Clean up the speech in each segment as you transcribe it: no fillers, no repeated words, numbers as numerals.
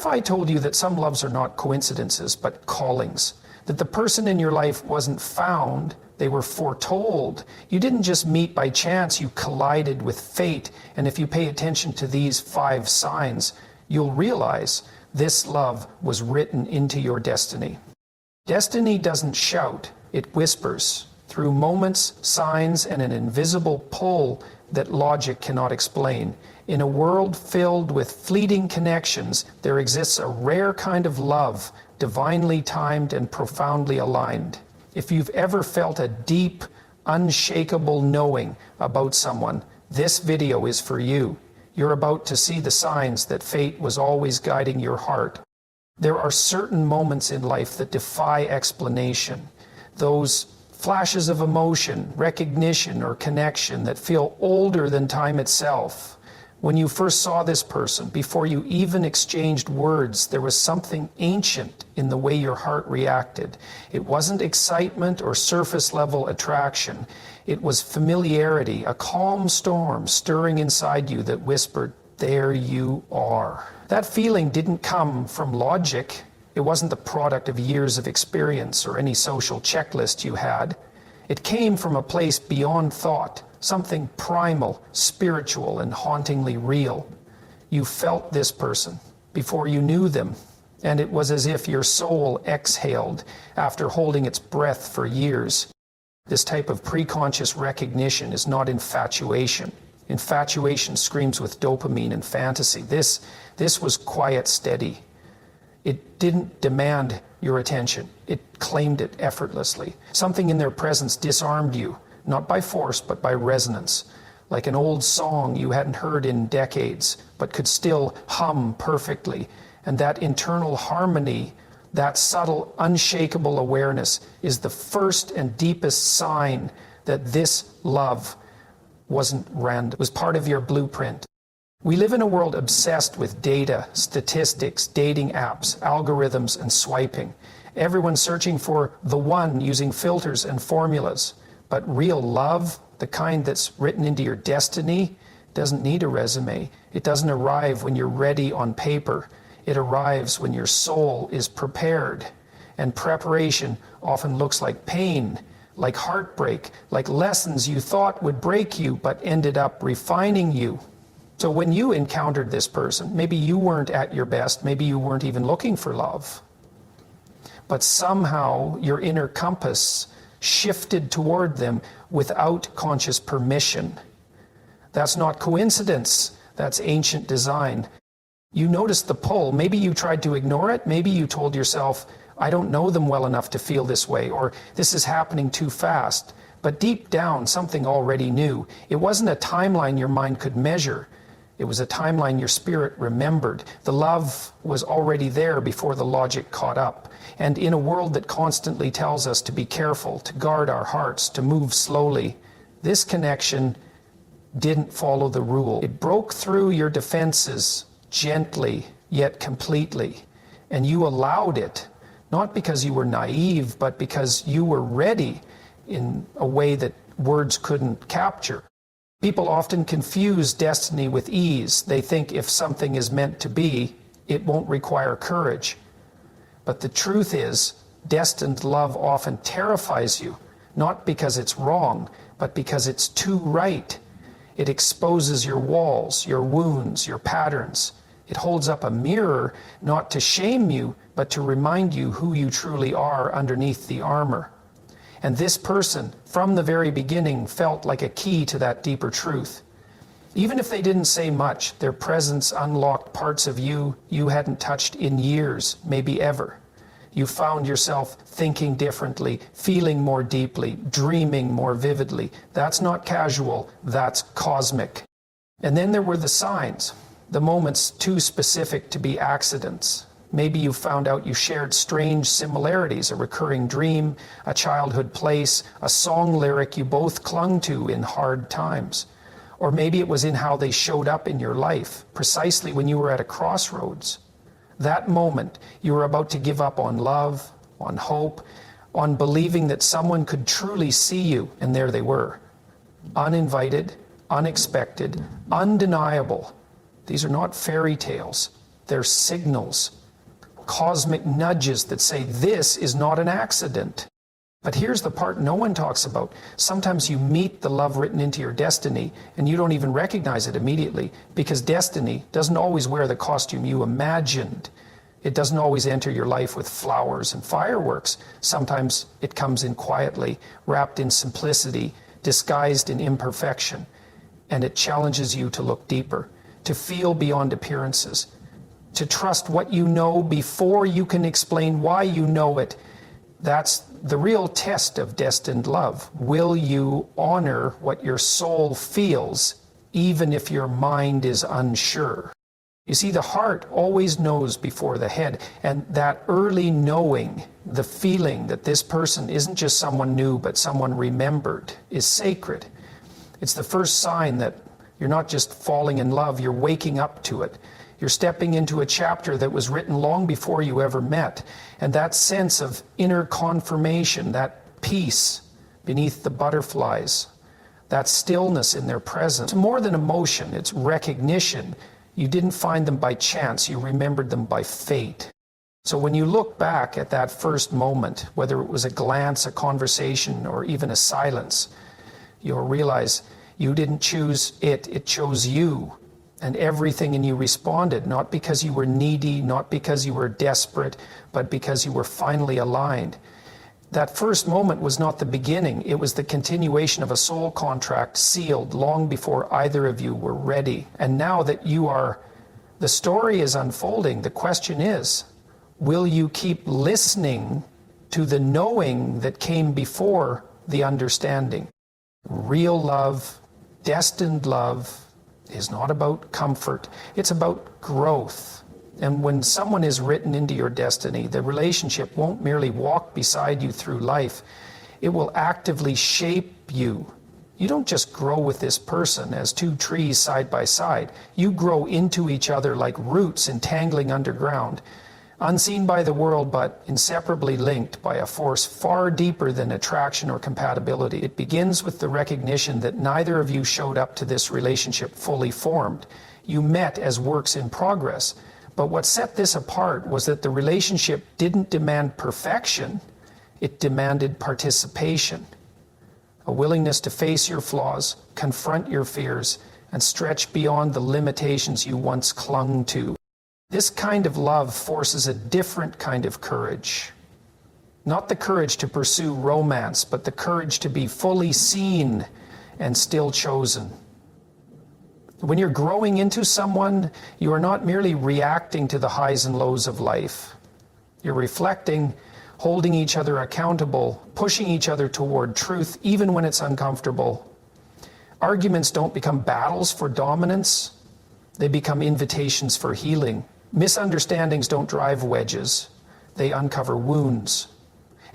if I told you that some loves are not coincidences, but callings? That the person in your life wasn't found, they were foretold. You didn't just meet by chance, you collided with fate. And if you pay attention to these 5 signs, you'll realize this love was written into your destiny. Destiny doesn't shout, it whispers. Through moments, signs, and an invisible pull that logic cannot explain. In a world filled with fleeting connections, there exists a rare kind of love, divinely timed and profoundly aligned. If you've ever felt a deep, unshakable knowing about someone, this video is for you. You're about to see the signs that fate was always guiding your heart. There are certain moments in life that defy explanation. Those flashes of emotion, recognition, or connection that feel older than time itself. When you first saw this person, before you even exchanged words, there was something ancient in the way your heart reacted. It wasn't excitement or surface-level attraction. It was familiarity, a calm storm stirring inside you that whispered, "There you are." That feeling didn't come from logic. It wasn't the product of years of experience or any social checklist you had. It came from a place beyond thought, something primal, spiritual, and hauntingly real. You felt this person before you knew them, and it was as if your soul exhaled after holding its breath for years. This type of preconscious recognition is not infatuation. Infatuation screams with dopamine and fantasy. This was quiet, steady. It didn't demand your attention. It claimed it effortlessly. Something in their presence disarmed you, not by force, but by resonance. Like an old song you hadn't heard in decades, but could still hum perfectly. And that internal harmony, that subtle, unshakable awareness, is the first and deepest sign that this love wasn't random, was part of your blueprint. We live in a world obsessed with data, statistics, dating apps, algorithms, and swiping. Everyone's searching for the one using filters and formulas. But real love, the kind that's written into your destiny, doesn't need a resume. It doesn't arrive when you're ready on paper. It arrives when your soul is prepared. And preparation often looks like pain, like heartbreak, like lessons you thought would break you but ended up refining you. So when you encountered this person, maybe you weren't at your best, maybe you weren't even looking for love. But somehow your inner compass shifted toward them without conscious permission. That's not coincidence, that's ancient design. You noticed the pull. Maybe you tried to ignore it. Maybe you told yourself, I don't know them well enough to feel this way, or this is happening too fast. But deep down, something already knew. It wasn't a timeline your mind could measure. It was a timeline your spirit remembered. The love was already there before the logic caught up. And in a world that constantly tells us to be careful, to guard our hearts, to move slowly, this connection didn't follow the rule. It broke through your defenses gently, yet completely. And you allowed it, not because you were naive, but because you were ready in a way that words couldn't capture. People often confuse destiny with ease. They think if something is meant to be, it won't require courage. But the truth is, destined love often terrifies you, not because it's wrong, but because it's too right. It exposes your walls, your wounds, your patterns. It holds up a mirror, not to shame you, but to remind you who you truly are underneath the armor. And this person, from the very beginning, felt like a key to that deeper truth. Even if they didn't say much, their presence unlocked parts of you you hadn't touched in years, maybe ever. You found yourself thinking differently, feeling more deeply, dreaming more vividly. That's not casual, that's cosmic. And then there were the signs, the moments too specific to be accidents. Maybe you found out you shared strange similarities, a recurring dream, a childhood place, a song lyric you both clung to in hard times. Or maybe it was in how they showed up in your life, precisely when you were at a crossroads. That moment, you were about to give up on love, on hope, on believing that someone could truly see you, and there they were. Uninvited, unexpected, undeniable. These are not fairy tales. They're signals, cosmic nudges that say this is not an accident. But here's the part no one talks about. Sometimes you meet the love written into your destiny and you don't even recognize it immediately, because destiny doesn't always wear the costume you imagined. It doesn't always enter your life with flowers and fireworks. Sometimes it comes in quietly, wrapped in simplicity, disguised in imperfection. And it challenges you to look deeper, to feel beyond appearances, to trust what you know before you can explain why you know it. That's the real test of destined love. Will you honor what your soul feels, even if your mind is unsure? You see, the heart always knows before the head, and that early knowing, the feeling that this person isn't just someone new, but someone remembered, is sacred. It's the first sign that you're not just falling in love, you're waking up to it. You're stepping into a chapter that was written long before you ever met. And that sense of inner confirmation, that peace beneath the butterflies, that stillness in their presence, it's more than emotion, it's recognition. You didn't find them by chance, you remembered them by fate. So when you look back at that first moment, whether it was a glance, a conversation, or even a silence, you'll realize you didn't choose it, it chose you. And everything in you responded, not because you were needy, not because you were desperate, but because you were finally aligned. That first moment was not the beginning, it was the continuation of a soul contract sealed long before either of you were ready. And now that the story is unfolding, the question is, will you keep listening to the knowing that came before the understanding? Real love, destined love, is not about comfort, it's about growth. And when someone is written into your destiny, the relationship won't merely walk beside you through life, it will actively shape you. You don't just grow with this person as two trees side by side. You grow into each other like roots entangling underground, unseen by the world but inseparably linked by a force far deeper than attraction or compatibility. It begins with the recognition that neither of you showed up to this relationship fully formed. You met as works in progress. But what set this apart was that the relationship didn't demand perfection, it demanded participation. A willingness to face your flaws, confront your fears, and stretch beyond the limitations you once clung to. This kind of love forces a different kind of courage. Not the courage to pursue romance, but the courage to be fully seen and still chosen. When you're growing into someone, you are not merely reacting to the highs and lows of life. You're reflecting, holding each other accountable, pushing each other toward truth, even when it's uncomfortable. Arguments don't become battles for dominance. They become invitations for healing. Misunderstandings don't drive wedges. They uncover wounds.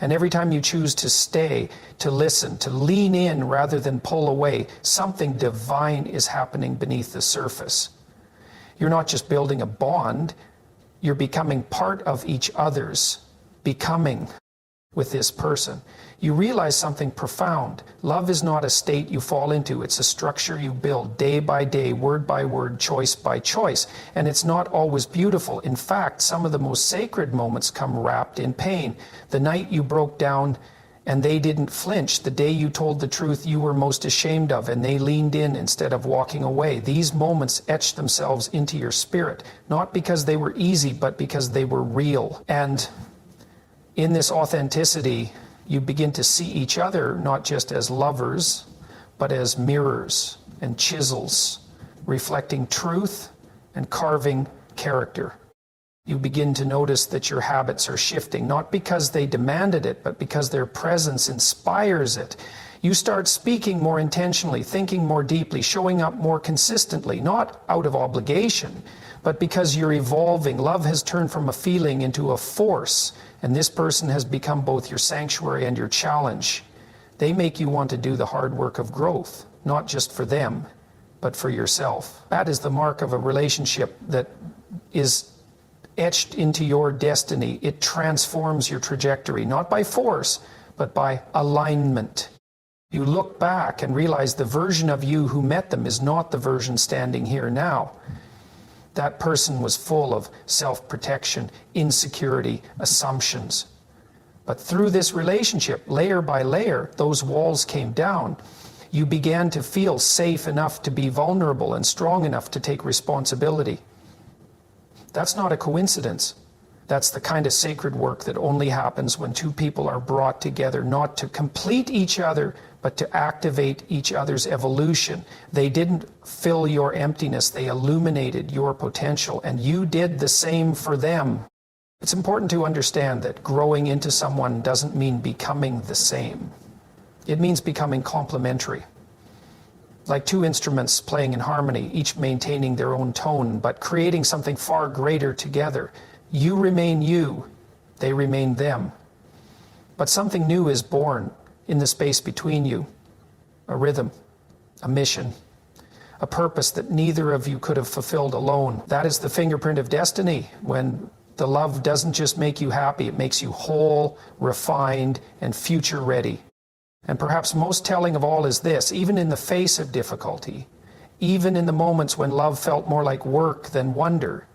And every time you choose to stay, to listen, to lean in rather than pull away, something divine is happening beneath the surface. You're not just building a bond, you're becoming part of each other's becoming with this person. You realize something profound. Love is not a state you fall into. It's a structure you build day by day, word by word, choice by choice. And it's not always beautiful. In fact, some of the most sacred moments come wrapped in pain. The night you broke down and they didn't flinch. The day you told the truth you were most ashamed of and they leaned in instead of walking away. These moments etched themselves into your spirit, not because they were easy, but because they were real. And in this authenticity, you begin to see each other not just as lovers, but as mirrors and chisels, reflecting truth and carving character. You begin to notice that your habits are shifting, not because they demanded it, but because their presence inspires it. You start speaking more intentionally, thinking more deeply, showing up more consistently, not out of obligation, but because you're evolving. Love has turned from a feeling into a force, and this person has become both your sanctuary and your challenge. They make you want to do the hard work of growth, not just for them, but for yourself. That is the mark of a relationship that is etched into your destiny. It transforms your trajectory, not by force, but by alignment. You look back and realize the version of you who met them is not the version standing here now. That person was full of self-protection, insecurity, assumptions. But through this relationship, layer by layer, those walls came down. You began to feel safe enough to be vulnerable and strong enough to take responsibility. That's not a coincidence. That's the kind of sacred work that only happens when two people are brought together, not to complete each other, but to activate each other's evolution. They didn't fill your emptiness, they illuminated your potential, and you did the same for them. It's important to understand that growing into someone doesn't mean becoming the same. It means becoming complementary. Like two instruments playing in harmony, each maintaining their own tone, but creating something far greater together. You remain you, they remain them. But something new is born in the space between you. A rhythm, a mission, a purpose that neither of you could have fulfilled alone. That is the fingerprint of destiny, when the love doesn't just make you happy, it makes you whole, refined, and future ready. And perhaps most telling of all is this: even in the face of difficulty, even in the moments when love felt more like work than wonder,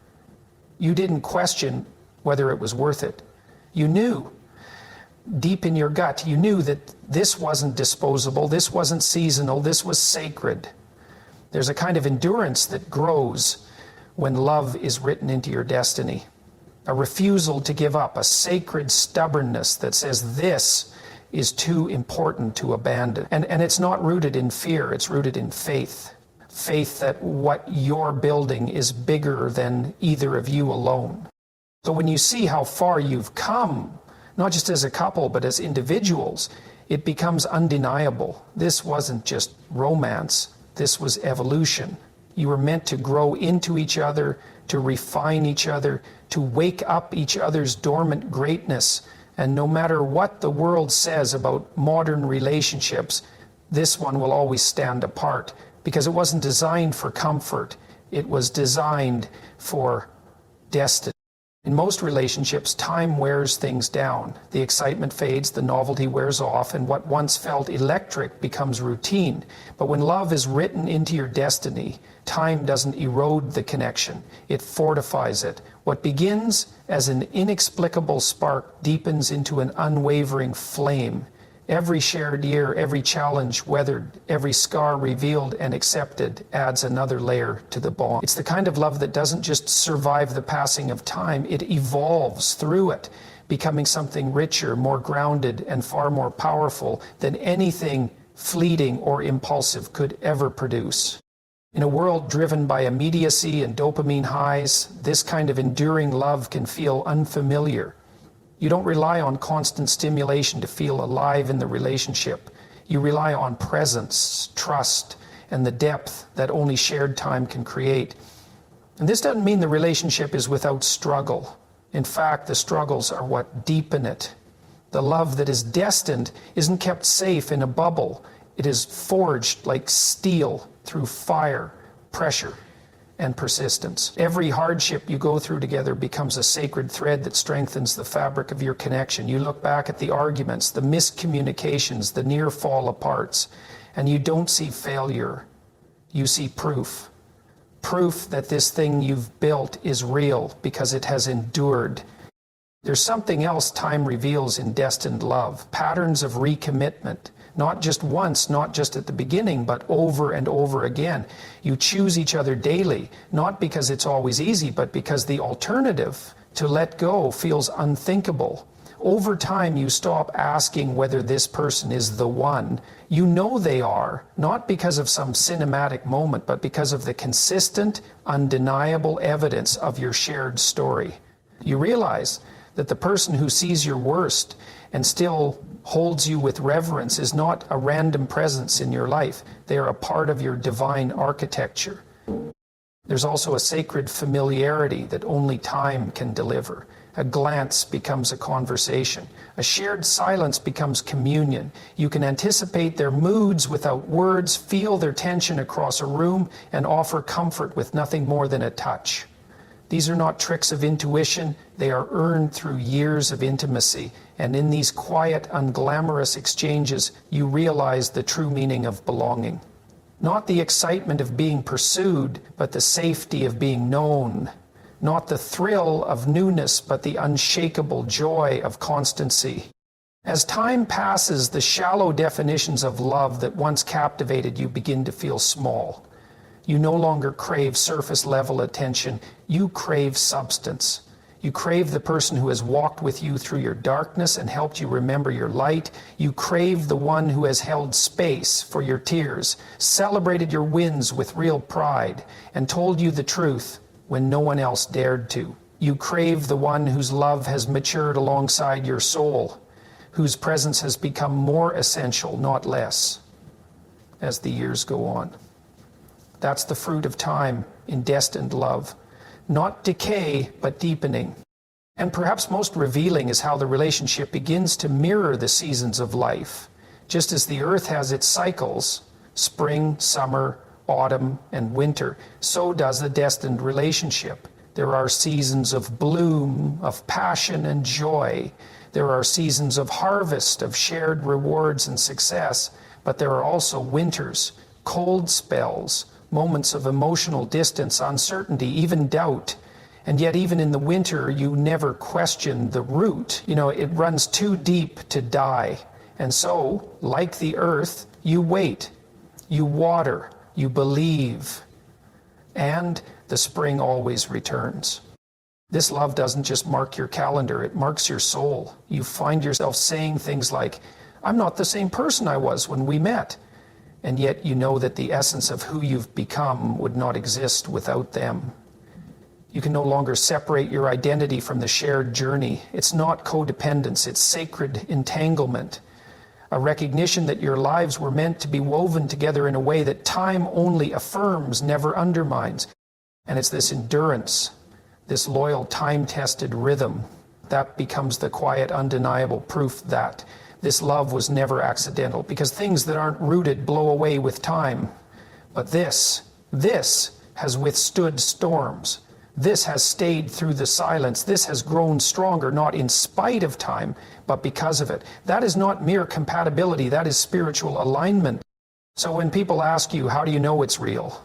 you didn't question whether it was worth it. You knew, deep in your gut, you knew that this wasn't disposable, this wasn't seasonal, this was sacred. There's a kind of endurance that grows when love is written into your destiny. A refusal to give up, a sacred stubbornness that says this is too important to abandon. And it's not rooted in fear, it's rooted in faith. Faith that what you're building is bigger than either of you alone. So when you see how far you've come, not just as a couple, but as individuals, it becomes undeniable. This wasn't just romance, this was evolution. You were meant to grow into each other, to refine each other, to wake up each other's dormant greatness. And no matter what the world says about modern relationships, this one will always stand apart, because it wasn't designed for comfort. It was designed for destiny. In most relationships, time wears things down. The excitement fades, the novelty wears off, and what once felt electric becomes routine. But when love is written into your destiny, time doesn't erode the connection. It fortifies it. What begins as an inexplicable spark deepens into an unwavering flame. Every shared year, every challenge weathered, every scar revealed and accepted adds another layer to the bond. It's the kind of love that doesn't just survive the passing of time, it evolves through it, becoming something richer, more grounded, and far more powerful than anything fleeting or impulsive could ever produce. In a world driven by immediacy and dopamine highs, this kind of enduring love can feel unfamiliar. You don't rely on constant stimulation to feel alive in the relationship. You rely on presence, trust, and the depth that only shared time can create. And this doesn't mean the relationship is without struggle. In fact, the struggles are what deepen it. The love that is destined isn't kept safe in a bubble. It is forged like steel through fire, pressure, and persistence. Every hardship you go through together becomes a sacred thread that strengthens the fabric of your connection. You look back at the arguments, the miscommunications, the near fall aparts, and you don't see failure. You see proof. Proof that this thing you've built is real because it has endured. There's something else time reveals in destined love, patterns of recommitment. Not just once, not just at the beginning, but over and over again. You choose each other daily, not because it's always easy, but because the alternative, to let go, feels unthinkable. Over time, you stop asking whether this person is the one. You know they are, not because of some cinematic moment, but because of the consistent, undeniable evidence of your shared story. You realize that the person who sees your worst and still holds you with reverence is not a random presence in your life. They are a part of your divine architecture. There's also a sacred familiarity that only time can deliver. A glance becomes a conversation. A shared silence becomes communion. You can anticipate their moods without words, feel their tension across a room, and offer comfort with nothing more than a touch. These are not tricks of intuition. They are earned through years of intimacy. And in these quiet, unglamorous exchanges, you realize the true meaning of belonging. Not the excitement of being pursued, but the safety of being known. Not the thrill of newness, but the unshakable joy of constancy. As time passes, the shallow definitions of love that once captivated you begin to feel small. You no longer crave surface-level attention. You crave substance. You crave the person who has walked with you through your darkness and helped you remember your light. You crave the one who has held space for your tears, celebrated your wins with real pride, and told you the truth when no one else dared to. You crave the one whose love has matured alongside your soul, whose presence has become more essential, not less, as the years go on. That's the fruit of time in destined love. Not decay, but deepening. And perhaps most revealing is how the relationship begins to mirror the seasons of life. Just as the earth has its cycles, spring, summer, autumn, and winter, so does the destined relationship. There are seasons of bloom, of passion and joy. There are seasons of harvest, of shared rewards and success. But there are also winters, cold spells, moments of emotional distance, uncertainty, even doubt. And yet even in the winter, you never question the root. It runs too deep to die. And so, like the earth, you wait, you water, you believe, and the spring always returns. This love doesn't just mark your calendar, it marks your soul. You find yourself saying things like, "I'm not the same person I was when we met." And yet you know that the essence of who you've become would not exist without them. You can no longer separate your identity from the shared journey. It's not codependence, it's sacred entanglement. A recognition that your lives were meant to be woven together in a way that time only affirms, never undermines. And it's this endurance, this loyal, time-tested rhythm, that becomes the quiet, undeniable proof that this love was never accidental, because things that aren't rooted blow away with time. But this has withstood storms. This has stayed through the silence. This has grown stronger, not in spite of time, but because of it. That is not mere compatibility, that is spiritual alignment. So when people ask you, how do you know it's real?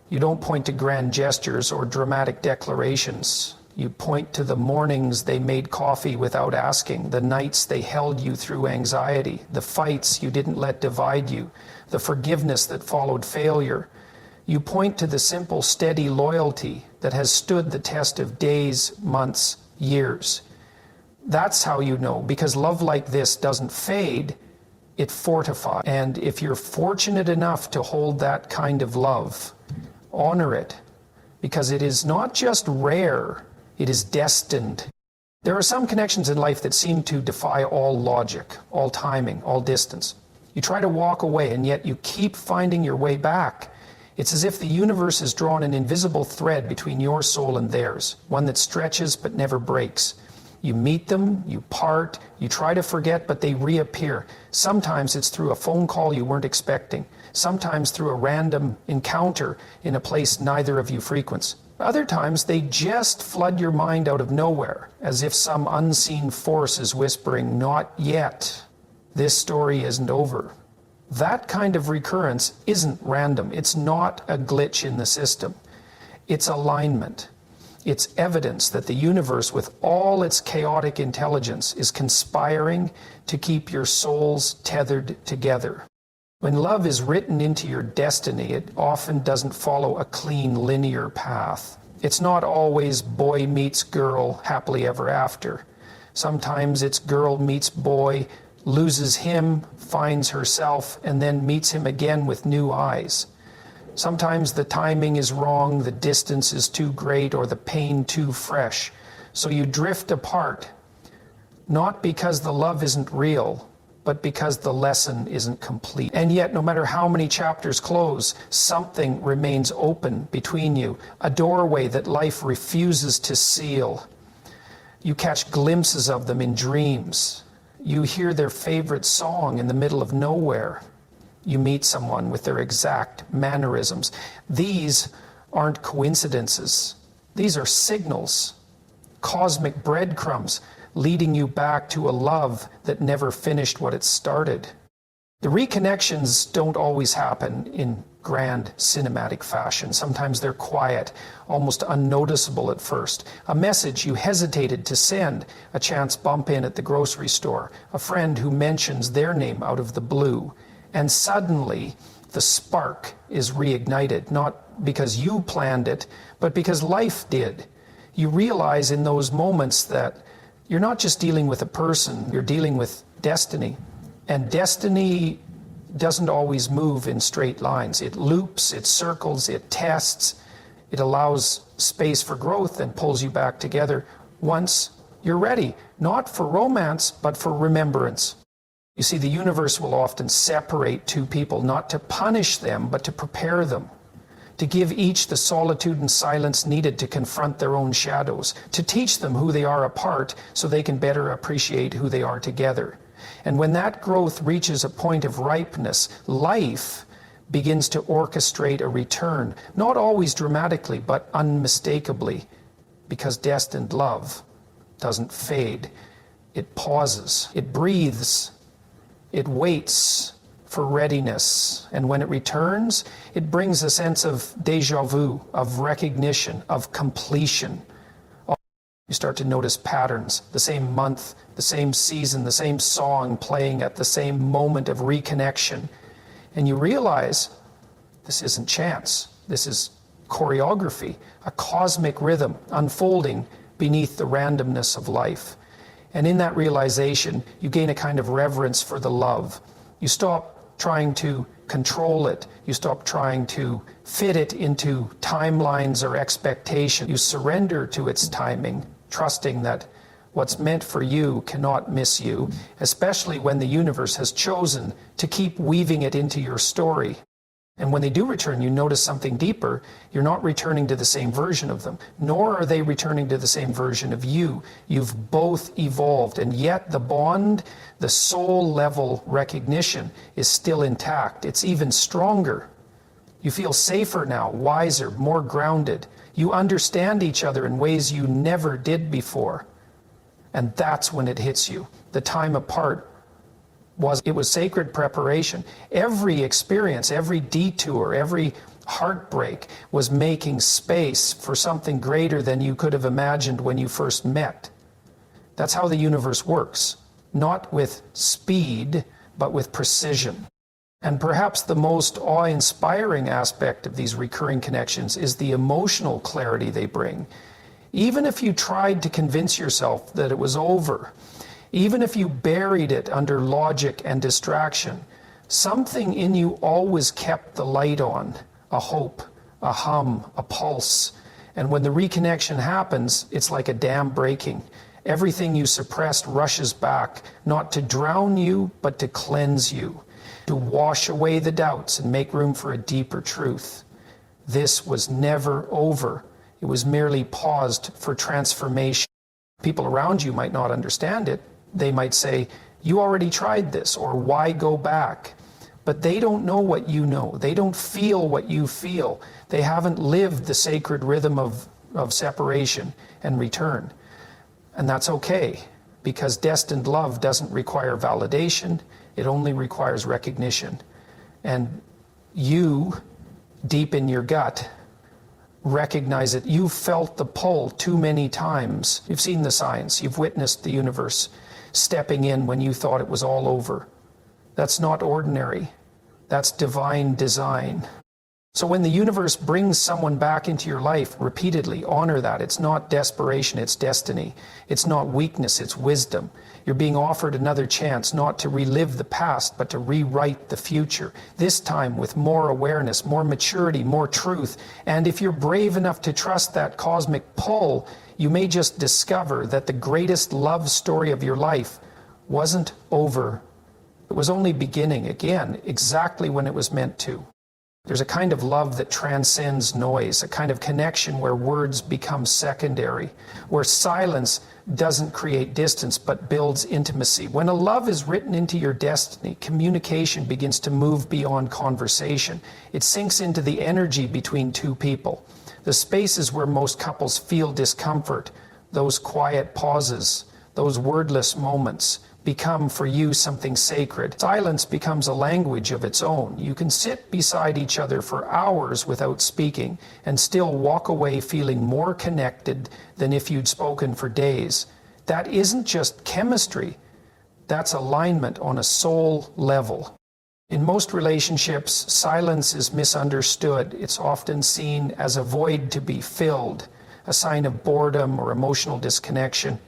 You don't point to grand gestures or dramatic declarations. You point to the mornings they made coffee without asking, the nights they held you through anxiety, the fights you didn't let divide you, the forgiveness that followed failure. You point to the simple, steady loyalty that has stood the test of days, months, years. That's how you know, because love like this doesn't fade, it fortifies. And if you're fortunate enough to hold that kind of love, honor it, because it is not just rare, it is destined. There are some connections in life that seem to defy all logic, all timing, all distance. You try to walk away, and yet you keep finding your way back. It's as if the universe has drawn an invisible thread between your soul and theirs, one that stretches but never breaks. You meet them, you part, you try to forget, but they reappear. Sometimes it's through a phone call you weren't expecting. Sometimes through a random encounter in a place neither of you frequents. Other times they just flood your mind out of nowhere, as if some unseen force is whispering, "Not yet. This story isn't over." That kind of recurrence isn't random. It's not a glitch in the system. It's alignment. It's evidence that the universe, with all its chaotic intelligence, is conspiring to keep your souls tethered together. When love is written into your destiny, it often doesn't follow a clean, linear path. It's not always boy meets girl, happily ever after. Sometimes it's girl meets boy, loses him, finds herself, and then meets him again with new eyes. Sometimes the timing is wrong, the distance is too great, or the pain too fresh. So you drift apart, not because the love isn't real, but because the lesson isn't complete. And yet, no matter how many chapters close, something remains open between you, a doorway that life refuses to seal. You catch glimpses of them in dreams. You hear their favorite song in the middle of nowhere. You meet someone with their exact mannerisms. These aren't coincidences. These are signals, cosmic breadcrumbs, leading you back to a love that never finished what it started. The reconnections don't always happen in grand cinematic fashion. Sometimes they're quiet, almost unnoticeable at first. A message you hesitated to send, a chance bump in at the grocery store, a friend who mentions their name out of the blue, and suddenly the spark is reignited, not because you planned it, but because life did. You realize in those moments that you're not just dealing with a person, you're dealing with destiny. And destiny doesn't always move in straight lines. It loops, it circles, it tests, it allows space for growth and pulls you back together once you're ready, not for romance, but for remembrance. You see, the universe will often separate two people, not to punish them, but to prepare them, to give each the solitude and silence needed to confront their own shadows, to teach them who they are apart so they can better appreciate who they are together. And when that growth reaches a point of ripeness, life begins to orchestrate a return, not always dramatically, but unmistakably, because destined love doesn't fade. It pauses, it breathes, it waits for readiness. And when it returns, it brings a sense of déjà vu, of recognition, of completion. You start to notice patterns, the same month, the same season, the same song playing at the same moment of reconnection. And you realize this isn't chance. This is choreography, a cosmic rhythm unfolding beneath the randomness of life. And in that realization, you gain a kind of reverence for the love. You stop trying to control it. You stop trying to fit it into timelines or expectations. You surrender to its timing, trusting that what's meant for you cannot miss you, especially when the universe has chosen to keep weaving it into your story. And when they do return, you notice something deeper. You're not returning to the same version of them, nor are they returning to the same version of you. You've both evolved, and yet the bond, the soul level recognition is still intact. It's even stronger. You feel safer now, wiser, more grounded. You understand each other in ways you never did before. And that's when it hits you. The time apart was sacred preparation. Every experience, every detour, every heartbreak was making space for something greater than you could have imagined when you first met. That's how the universe works. Not with speed, but with precision. And perhaps the most awe-inspiring aspect of these recurring connections is the emotional clarity they bring. Even if you tried to convince yourself that it was over, even if you buried it under logic and distraction, something in you always kept the light on, a hope, a hum, a pulse. And when the reconnection happens, it's like a dam breaking. Everything you suppressed rushes back, not to drown you, but to cleanse you, to wash away the doubts and make room for a deeper truth. This was never over. It was merely paused for transformation. People around you might not understand it. They might say, you already tried this, or why go back? But they don't know what you know. They don't feel what you feel. They haven't lived the sacred rhythm of separation and return. And that's okay, because destined love doesn't require validation. It only requires recognition. And you, deep in your gut, recognize it. You've felt the pull too many times. You've seen the signs. You've witnessed the universe stepping in when you thought it was all over. That's not ordinary. That's divine design. So when the universe brings someone back into your life repeatedly, honor that. It's not desperation, it's destiny. It's not weakness, it's wisdom. You're being offered another chance, not to relive the past, but to rewrite the future. This time with more awareness, more maturity, more truth. And if you're brave enough to trust that cosmic pull, you may just discover that the greatest love story of your life wasn't over. It was only beginning again, exactly when it was meant to. There's a kind of love that transcends noise, a kind of connection where words become secondary, where silence doesn't create distance but builds intimacy. When a love is written into your destiny, communication begins to move beyond conversation. It sinks into the energy between two people. The spaces where most couples feel discomfort, those quiet pauses, those wordless moments, become for you something sacred. Silence becomes a language of its own. You can sit beside each other for hours without speaking and still walk away feeling more connected than if you'd spoken for days. That isn't just chemistry. That's alignment on a soul level. In most relationships, silence is misunderstood. It's often seen as a void to be filled, a sign of boredom or emotional disconnection.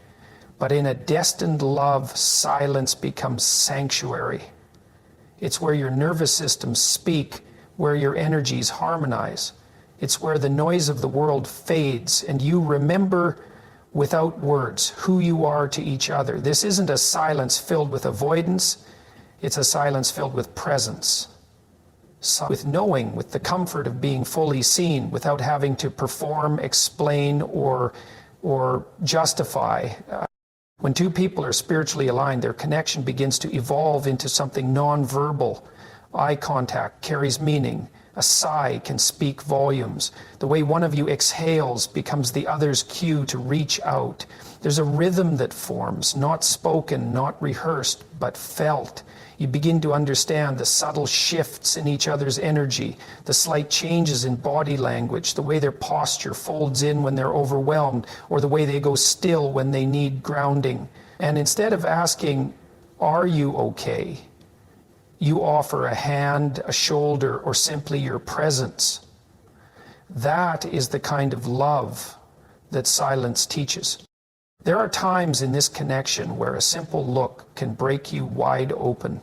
But in a destined love, silence becomes sanctuary. It's where your nervous systems speak, where your energies harmonize. It's where the noise of the world fades and you remember without words who you are to each other. This isn't a silence filled with avoidance. It's a silence filled with presence, with knowing, with the comfort of being fully seen without having to perform, explain, or justify. When two people are spiritually aligned, their connection begins to evolve into something non-verbal. Eye contact carries meaning. A sigh can speak volumes. The way one of you exhales becomes the other's cue to reach out. There's a rhythm that forms, not spoken, not rehearsed, but felt. You begin to understand the subtle shifts in each other's energy, the slight changes in body language, the way their posture folds in when they're overwhelmed, or the way they go still when they need grounding. And instead of asking, "Are you okay?" you offer a hand, a shoulder, or simply your presence. That is the kind of love that silence teaches. There are times in this connection where a simple look can break you wide open.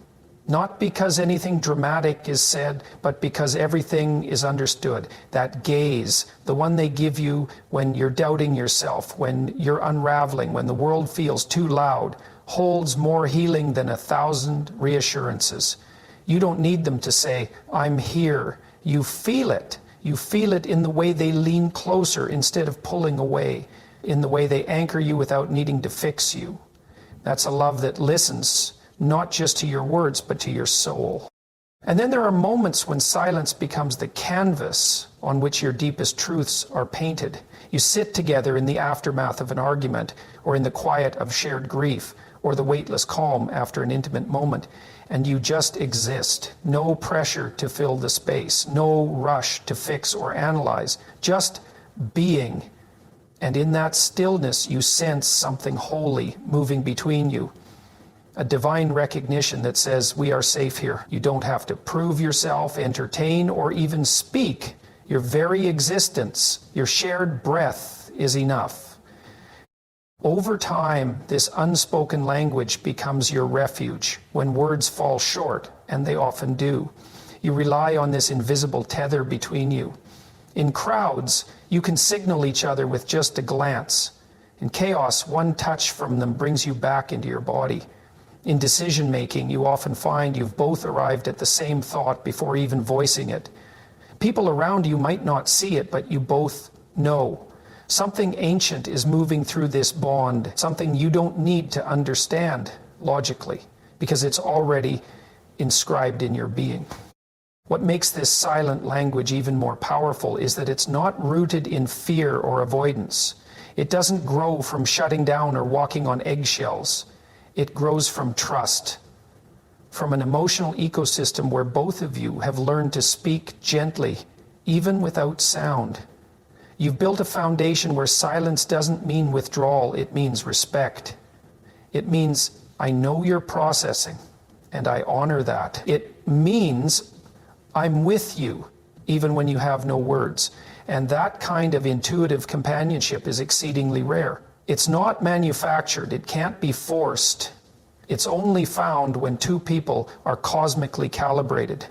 Not because anything dramatic is said, but because everything is understood. That gaze, the one they give you when you're doubting yourself, when you're unraveling, when the world feels too loud, holds more healing than 1,000 reassurances. You don't need them to say, "I'm here." You feel it. You feel it in the way they lean closer instead of pulling away, in the way they anchor you without needing to fix you. That's a love that listens, not just to your words, but to your soul. And then there are moments when silence becomes the canvas on which your deepest truths are painted. You sit together in the aftermath of an argument, or in the quiet of shared grief, or the weightless calm after an intimate moment, and you just exist. No pressure to fill the space, no rush to fix or analyze, just being. And in that stillness, you sense something holy moving between you. A divine recognition that says, we are safe here. You don't have to prove yourself, entertain, or even speak. Your very existence, your shared breath is enough. Over time, this unspoken language becomes your refuge when words fall short, and they often do. You rely on this invisible tether between you. In crowds, you can signal each other with just a glance. In chaos, one touch from them brings you back into your body. In decision-making, you often find you've both arrived at the same thought before even voicing it. People around you might not see it, but you both know. Something ancient is moving through this bond, something you don't need to understand logically, because it's already inscribed in your being. What makes this silent language even more powerful is that it's not rooted in fear or avoidance. It doesn't grow from shutting down or walking on eggshells. It grows from trust, from an emotional ecosystem where both of you have learned to speak gently, even without sound. You've built a foundation where silence doesn't mean withdrawal, it means respect. It means, I know you're processing, and I honor that. It means, I'm with you, even when you have no words. And that kind of intuitive companionship is exceedingly rare. It's not manufactured, it can't be forced. It's only found when two people are cosmically calibrated.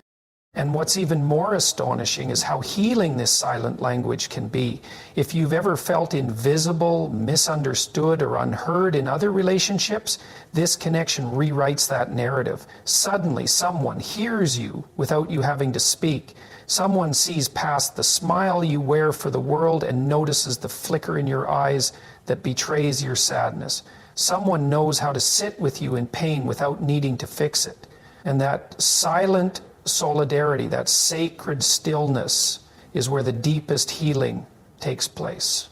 And what's even more astonishing is how healing this silent language can be. If you've ever felt invisible, misunderstood, or unheard in other relationships, this connection rewrites that narrative. Suddenly, someone hears you without you having to speak. Someone sees past the smile you wear for the world and notices the flicker in your eyes that betrays your sadness. Someone knows how to sit with you in pain without needing to fix it. And that silent solidarity, that sacred stillness, is where the deepest healing takes place.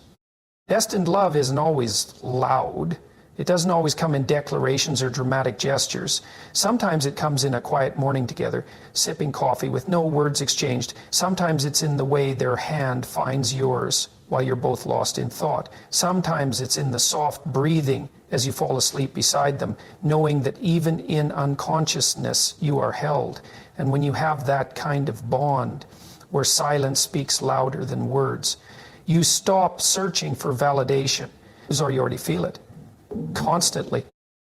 Destined love isn't always loud. It doesn't always come in declarations or dramatic gestures. Sometimes it comes in a quiet morning together, sipping coffee with no words exchanged. Sometimes it's in the way their hand finds yours while you're both lost in thought. Sometimes it's in the soft breathing as you fall asleep beside them, knowing that even in unconsciousness you are held. And when you have that kind of bond, where silence speaks louder than words, you stop searching for validation, or you already feel it constantly.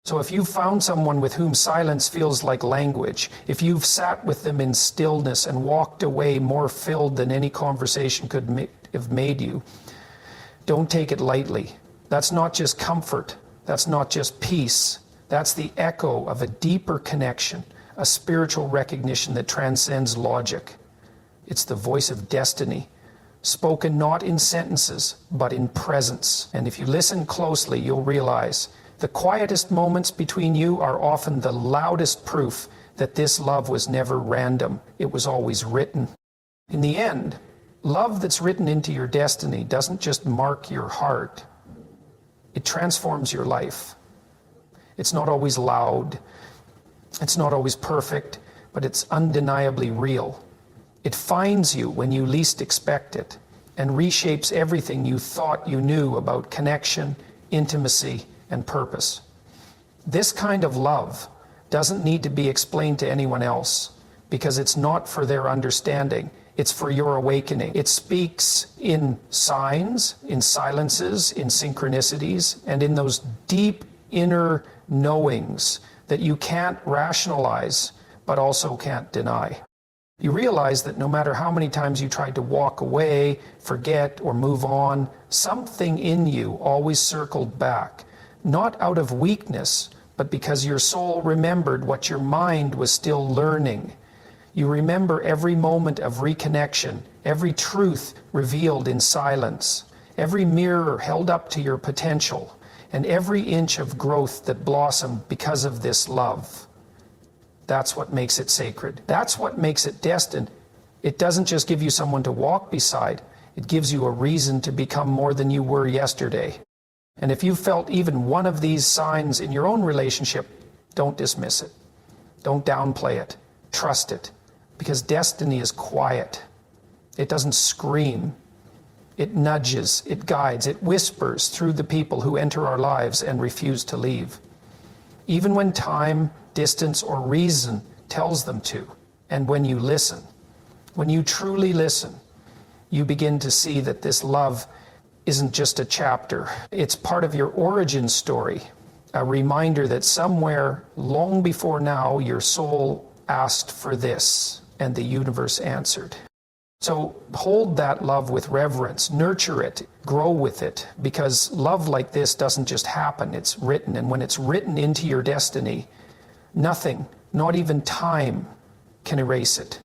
So if you've found someone with whom silence feels like language, if you've sat with them in stillness and walked away more filled than any conversation could have made you, don't take it lightly. That's not just comfort. That's not just peace. That's the echo of a deeper connection, a spiritual recognition that transcends logic. It's the voice of destiny, spoken not in sentences, but in presence. And if you listen closely, you'll realize the quietest moments between you are often the loudest proof that this love was never random. It was always written. In the end, love that's written into your destiny doesn't just mark your heart. It transforms your life. It's not always loud. It's not always perfect, but it's undeniably real. It finds you when you least expect it and reshapes everything you thought you knew about connection, intimacy, and purpose. This kind of love doesn't need to be explained to anyone else because it's not for their understanding. It's for your awakening. It speaks in signs, in silences, in synchronicities, and in those deep inner knowings that you can't rationalize, but also can't deny. You realize that no matter how many times you tried to walk away, forget, or move on, something in you always circled back, not out of weakness, but because your soul remembered what your mind was still learning. You remember every moment of reconnection, every truth revealed in silence, every mirror held up to your potential, and every inch of growth that blossomed because of this love. That's what makes it sacred. That's what makes it destined. It doesn't just give you someone to walk beside. It gives you a reason to become more than you were yesterday. And if you felt even one of these signs in your own relationship, don't dismiss it. Don't downplay it. Trust it. Because destiny is quiet. It doesn't scream. It nudges, it guides, it whispers through the people who enter our lives and refuse to leave. Even when time, distance, or reason tells them to. And when you listen, when you truly listen, you begin to see that this love isn't just a chapter. It's part of your origin story, a reminder that somewhere long before now, your soul asked for this, and the universe answered. So hold that love with reverence, nurture it, grow with it, because love like this doesn't just happen, it's written. And when it's written into your destiny, nothing, not even time, can erase it.